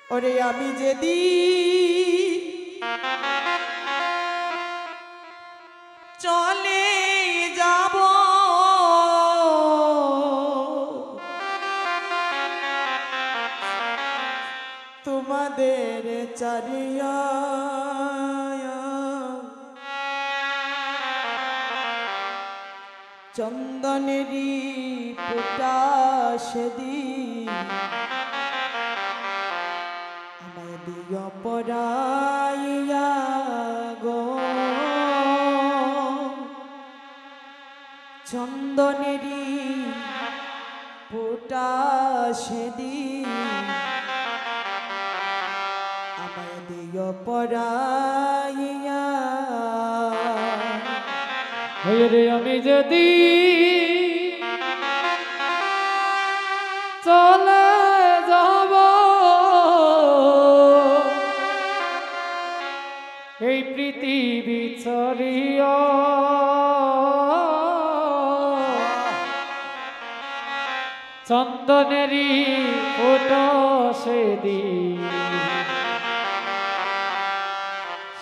ওরে আমি যেদিন চলে যাব তোমাদের চারিয়া চন্দনেরি পোটা সেদিন আমায় দিয় পরাইয়া গো চন্দনেরি পোটা সেদিন আমায় দিয় পরাইয়া রে আমি যদি চলে যাব এই পৃথিবী ছাড়িয়া চন্দনেরি ফোটা সেদিন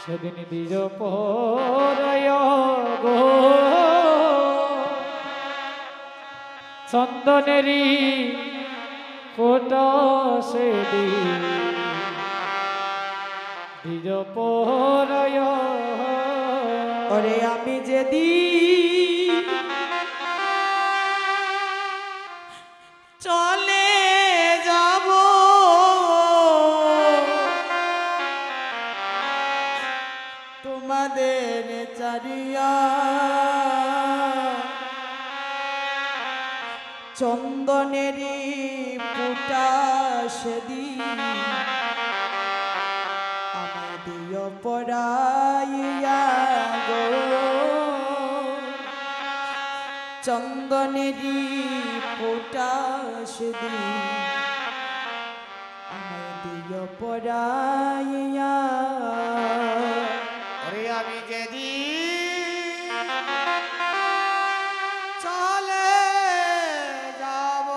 সেদিন দিজ পরায় গো চন্দনেরি ফোটা সেদিন দিজ পরায় ওরে আমি যেদিন চলে যাব তোমাদের চারিয়া চন্দনেরি পুটা সেদিন আমায় দিয় পরাইয়া গো চন্দনেরি পুটা সেদিন আমায় দিয় পরাইয়া আমি যেদিন চলে যাব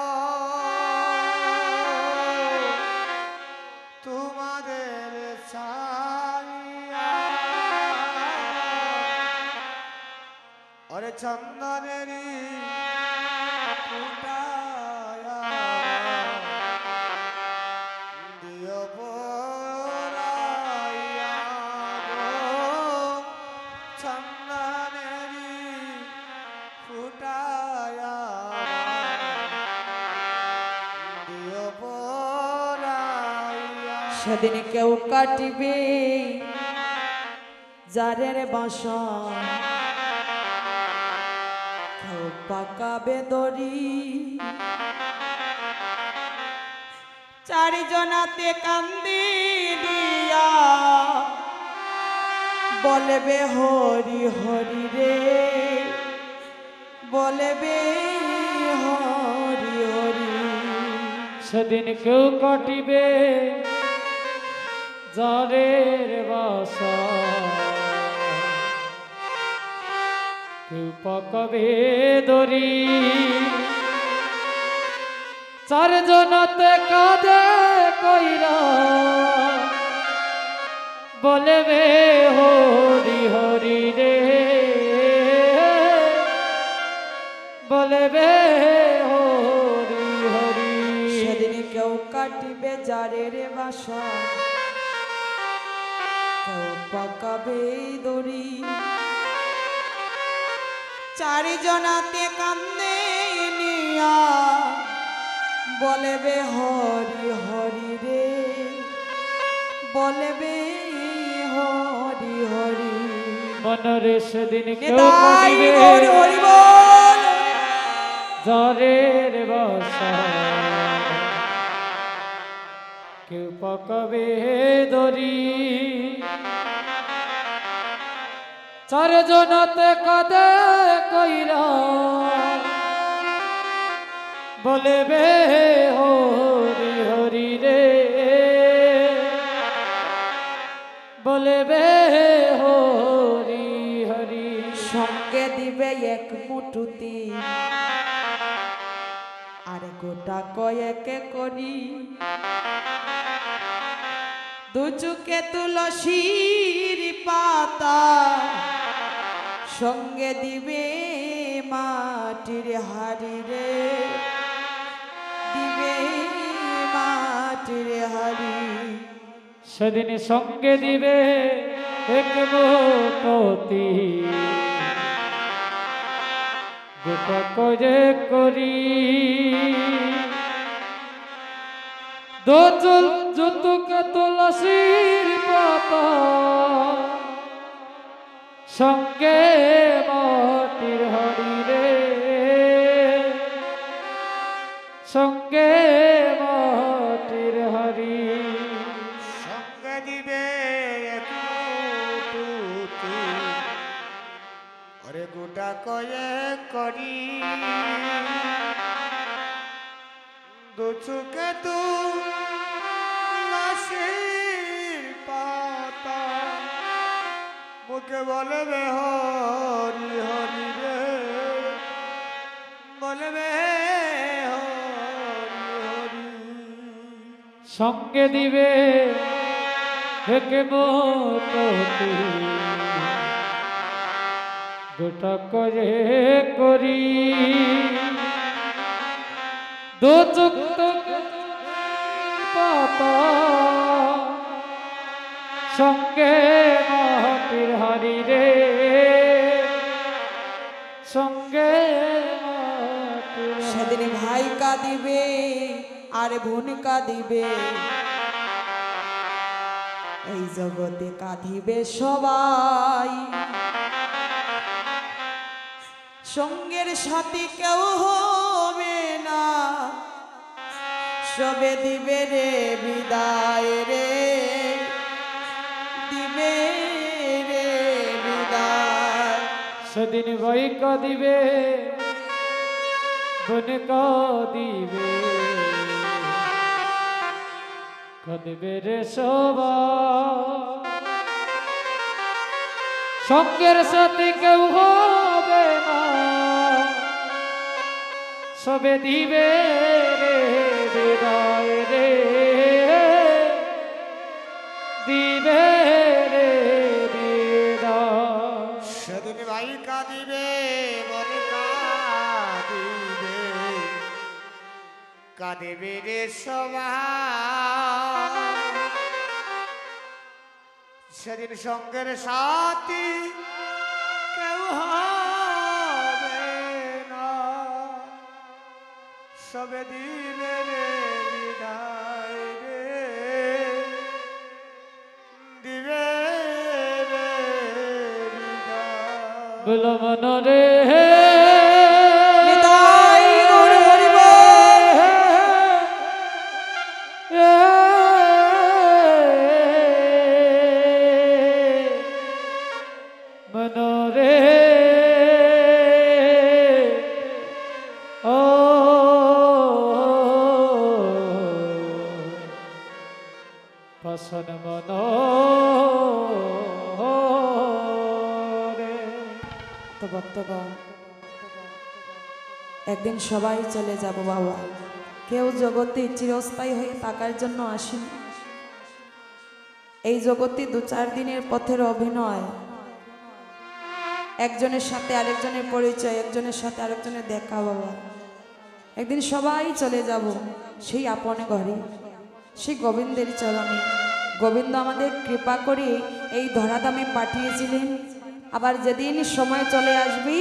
তোমাদের ছাড়িয়া ওরে চন্দনেরি ফুটায়া দিও পরাইয়া গো চন্দনেরি ফুটায়া দিও পরাইয়া সেদিন কেউ কাটিবে যারের বাসা কেউ পাকাবে দড়ি চারিজনাতে কান্দি দিয়া বলবে হরি হরি রে বলবে হরি হরি সেদিন কেউ কাটিবে যারের বাসা কেউ পাকাবে দড়ি চারজনতে কাঁদে কইরা বলবে হরি হরি রে বলবে হরি হরি সেদিন কেউ কাটিবে যারের বাসা কেউ পাকাবে দড়ি চারিজনাতে কান্দে নিয়া বলবে হরি হরি রে বলবে হরি হরি মনরে সেদিন কেউ নিতাই কাটিবে গৌর হরি বল যারের বাসা কেউ পাকাবে দড়ি চারজনতে কাঁদে কইরা বলবে হরি হরি রে বলবে হরি হরি সঙ্গে দিবে এক মুঠুতি আর গোটা কয়েক করি দু চোখে তুলসীর পাতা সঙ্গে দিবে মাটির হাড়ি রে, দিবে মাটির হাড়ি। সেদিন সঙ্গে দিবে এক মোটতি, গোটা করে করি দোচল যতুক তুলসীর পাতা সঙ্গে মাটির হাড়ি রে, সঙ্গে মাটির হাড়ি। সঙ্গে দিবে একটুতি, ওরে গোটা কয়ে করি দু চোখে তুলসীর পাতা মুখে বলবে হরি হরি রে, বলবে হরি হরি। সঙ্গে দিবে এক মোটতি, গোটা করে করি দু চোখ পাতা সঙ্গে মাটির হাড়ি রে, সঙ্গে মাটির হাড়ি। সেদিন ভাই কাঁদিবে আর বোন কাঁদিবে, এই জগতে কাঁদিবে সবাই, সঙ্গের সাথী কেউ হবে না, সবে দিবে রে বিদায় রে, দিবে রে বিদায়। সেদিন ভাই কাঁদিবে বোন কাঁদিবে, কাঁদিবে রে সবাই, সঙ্গের সাথে কেউ হবে না, সবে দিবে রে বিদায় রে, দিবে রে বিদায়। সেদিন ভাই কাঁদিবে বোন কাঁদিবে, কাঁদিবে রে সবাই, সেদিন সঙ্গের সাথী কেউ হবে না, সবে দিবে রে বিদায় রে, দিবে রে বিদায়। বলো মন রে নিতাই গৌর হরি বল। মন রে ও পসন মন রে। তো ভক্তগণ, একদিন সবাই চলে যাব বাবা, কেউ জগতে চিরস্থায়ী হয়ে থাকার জন্য আসেনি। এই জগতে 2-4 দিনের পথের অভিনয়, একজনের সাথে আরেকজনের পরিচয়, একজনের সাথে আরেকজনের দেখা বাবা। একদিন সবাই চলে যাব সেই আপন ঘরে, সেই গোবিন্দের চরণে। গোবিন্দ আমাদের কৃপা করে এই ধরাধামে পাঠিয়েছিলেন, আবার যেদিন সময় চলে আসবি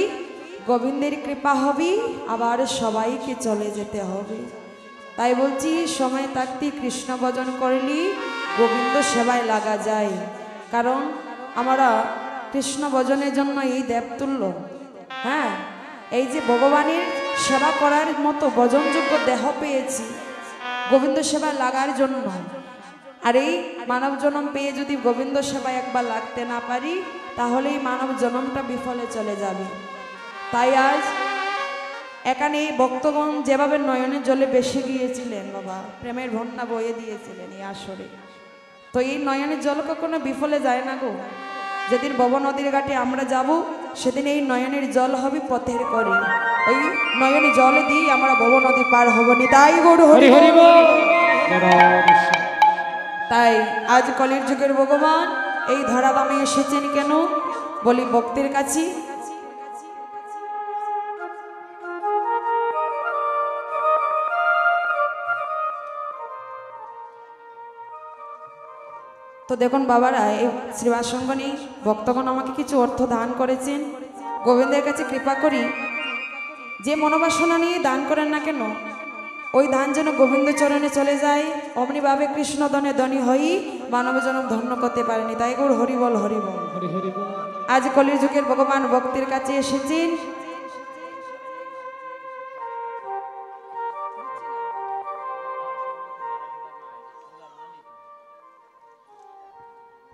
গোবিন্দের কৃপা হবে, আবার সবাইকে চলে যেতে হবে। তাই বলছি, সময় থাকতে কৃষ্ণ ভজন করলি গোবিন্দ সেবায় লাগা যায়। কারণ আমরা কৃষ্ণ ভজনের জন্য এই দেবতুল্য, হ্যাঁ, এই যে ভগবানের সেবা করার মতো ভজনযোগ্য দেহ পেয়েছি গোবিন্দ সেবা লাগার জন্য। আর এই মানব জন্ম পেয়ে যদি গোবিন্দ সেবায় একবার লাগতে না পারি, তাহলে এই মানব জন্মটা বিফলে চলে যাবে। তাই আজ এখানে এই ভক্তগণ যেভাবে নয়নের জলে বেশি গিয়েছিলেন বাবা, প্রেমের বন্যা বয়ে দিয়েছিলেন এই আসরে, তো এই নয়নের জল কখনো বিফলে যায় না গো। যেদিন ভব নদীর ঘাটে আমরা যাব, সেদিন এই নয়নের জল হবে পথের করে, ওই নয়নের জল দিয়ে আমরা ভব নদী পার হব। নিতাই গৌর হরি হরি বল। তাই আজ কলির যুগের ভগবান এই ধরাধামে এসেছেন কেন বলি ভক্তের কাছে। তো দেখুন বাবারা, এই শ্রীবাস সঙ্গনী ভক্তগণ আমাকে কিছু অর্থ দান করেছেন। গোবিন্দের কাছে কৃপা করি, যে মনোবাসনা নিয়ে দান করেন না কেন ওই দান যেন গোবিন্দ চরণে চলে যায়। অমনিভাবে কৃষ্ণ দনে ধনী হই মানব জনম ধন্য করতে পারেনি। তাই গৌর হরিবল হরিবল। হরি হরি বল। আজ কলির যুগের ভগবান ভক্তির কাছে এসেছেন।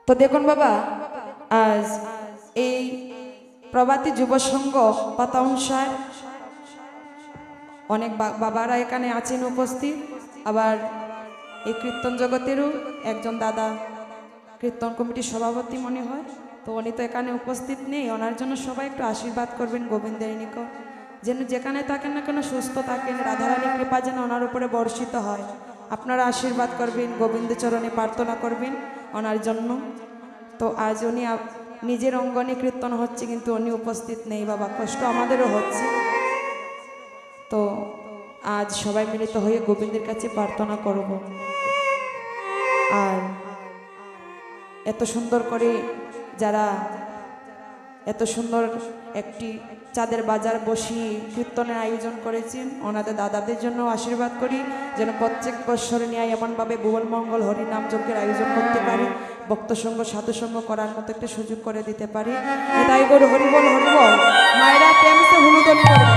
তো দেখুন বাবা, আজ এই প্রভাতী যুব সংঘ পাতা অনুসার অনেক বাবারা এখানে আছেন উপস্থিত। আবার এই কীর্তন জগতেরও একজন দাদা কীর্তন কমিটির সভাপতি মনে হয়, তো উনি তো এখানে উপস্থিত নেই। ওনার জন্য সবাই একটু আশীর্বাদ করবেন গোবিন্দের নিকট, যেন যেখানে থাকেন না কেন সুস্থ থাকেন, রাধারানীর কৃপা যেন ওনার উপরে বর্ষিত হয়। আপনারা আশীর্বাদ করবেন, গোবিন্দ চরণে প্রার্থনা করবেন ওনার জন্য। তো আজ উনি নিজের অঙ্গনে কীর্তন হচ্ছে কিন্তু উনি উপস্থিত নেই বাবা, কষ্ট আমাদেরও হচ্ছে। তো আজ সবাই মিলিত হয়ে গোবিন্দের কাছে প্রার্থনা করব। আর এত সুন্দর করে যারা এত সুন্দর একটি চাঁদের বাজার বসিয়ে কীর্তনের আয়োজন করেছেন, ওনাদের দাদাদের জন্য আশীর্বাদ করি যেন প্রত্যেক বৎসরে নিয়ে এমনভাবে ভুবন মঙ্গল হরিনাম যজ্ঞের আয়োজন করতে পারে, ভক্তসঙ্গ সাধুসঙ্গ করার মতো একটা সুযোগ করে দিতে পারে। তাই গৌর হরিবল হরিবল। মায়েরা প্রেমসে হুলুদনি করবে।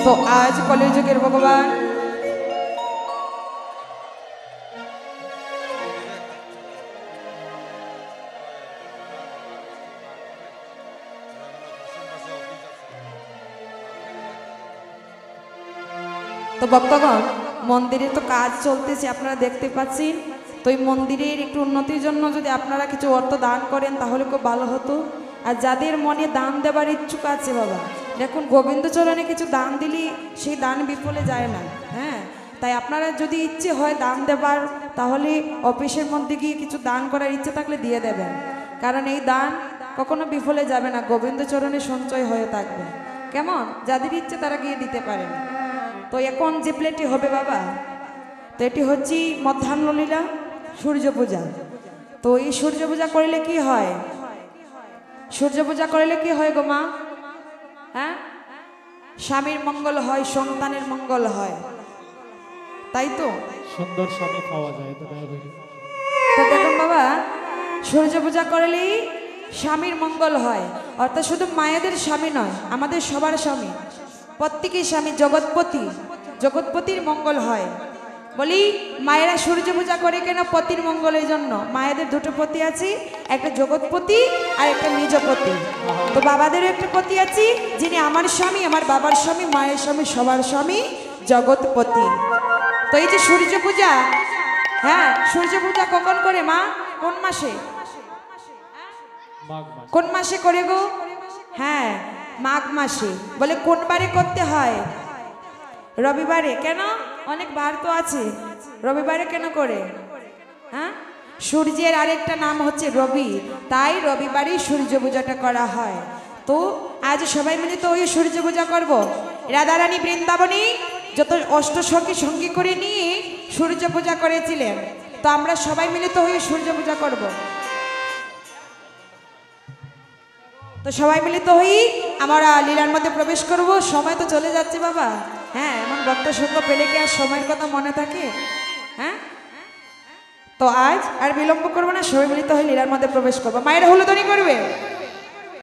তো আজ কলির যুগের ভগবান তো ভক্তগণ, মন্দিরে তো কাজ চলতেছে আপনারা দেখতে পাচ্ছেন। তো এই মন্দিরের একটু উন্নতির জন্য যদি আপনারা কিছু অর্থ দান করেন তাহলে খুব ভালো হতো। আর যাদের মনে দান দেবার ইচ্ছুক আছে বাবা, দেখুন গোবিন্দ চরণে কিছু দান দিলে সেই দান বিফলে যায় না। হ্যাঁ, তাই আপনারা যদি ইচ্ছে হয় দান দেবার, তাহলে অফিসের মধ্যে গিয়ে কিছু দান করার ইচ্ছে থাকলে দিয়ে দেবেন, কারণ এই দান কখনো বিফলে যাবে না, গোবিন্দ চরণে সঞ্চয় হয়ে থাকবে। কেমন? যাদের ইচ্ছে তারা গিয়ে দিতে পারেন। তো এখন যে প্লেটটি হবে বাবা, তো এটি হচ্ছে মধ্যাহ্ন লীলা সূর্য পূজা। তো এই সূর্য পূজা করলে কি হয়? সূর্য পূজা করলে কি হয় গো মা? হ্যাঁ, স্বামীর মঙ্গল হয়, সন্তানের মঙ্গল হয়, তাই তো? সুন্দর স্বামী পাওয়া যায় তো। তো দেখুন বাবা, সূর্য পূজা করলেই স্বামীর মঙ্গল হয়। অর্থাৎ শুধু মায়েদের স্বামী নয়, আমাদের সবার স্বামী, প্রত্যেকের স্বামী জগৎপতি, জগৎপতির মঙ্গল হয়। বলি মায়েরা সূর্য পূজা করে কেন? পতির মঙ্গলের জন্য। মায়েদের দুটো পতি আছে, একটা জগৎপতি আর একটা নিজপতি। তো বাবাদেরও একটা পতি আছে, যিনি আমার স্বামী, আমার বাবার স্বামী, মায়ের স্বামী, সবার স্বামী, জগৎপতি। তো এই যে সূর্য পূজা, হ্যাঁ, সূর্য পূজা কখন করে মা? কোন মাসে? কোন মাসে করে গো? হ্যাঁ, মাঘ মাসে। বলে কোন বারে করতে হয়? রবিবারে। কেন? অনেক বার তো আছে, রবিবারে কেন করে? হ্যাঁ, সূর্যের আরেকটা নাম হচ্ছে রবি, তাই রবিবারই সূর্য পূজাটা করা হয়। তো আজ সবাই মিলে তো ওই সূর্য পূজা করবো। রাধারানী বৃন্দাবনী যত অষ্টসখী সঙ্গী করে নিয়ে সূর্য পূজা করেছিলেন, তো আমরা সবাই মিলে তো ওই সূর্য পূজা করব। তো সবাই মিলিত হই আমরা লীলার মধ্যে প্রবেশ করব। সময় তো চলে যাচ্ছে বাবা। হ্যাঁ, এমন ভক্ত সঙ্গ পেলে কি আর সময়ের কথা মনে থাকে? হ্যাঁ, তো আজ আর বিলম্ব করবো না, সবাই মিলিত হয়ে লীলার মধ্যে প্রবেশ করবো। মায়ের হুলুধ্বনি করবে।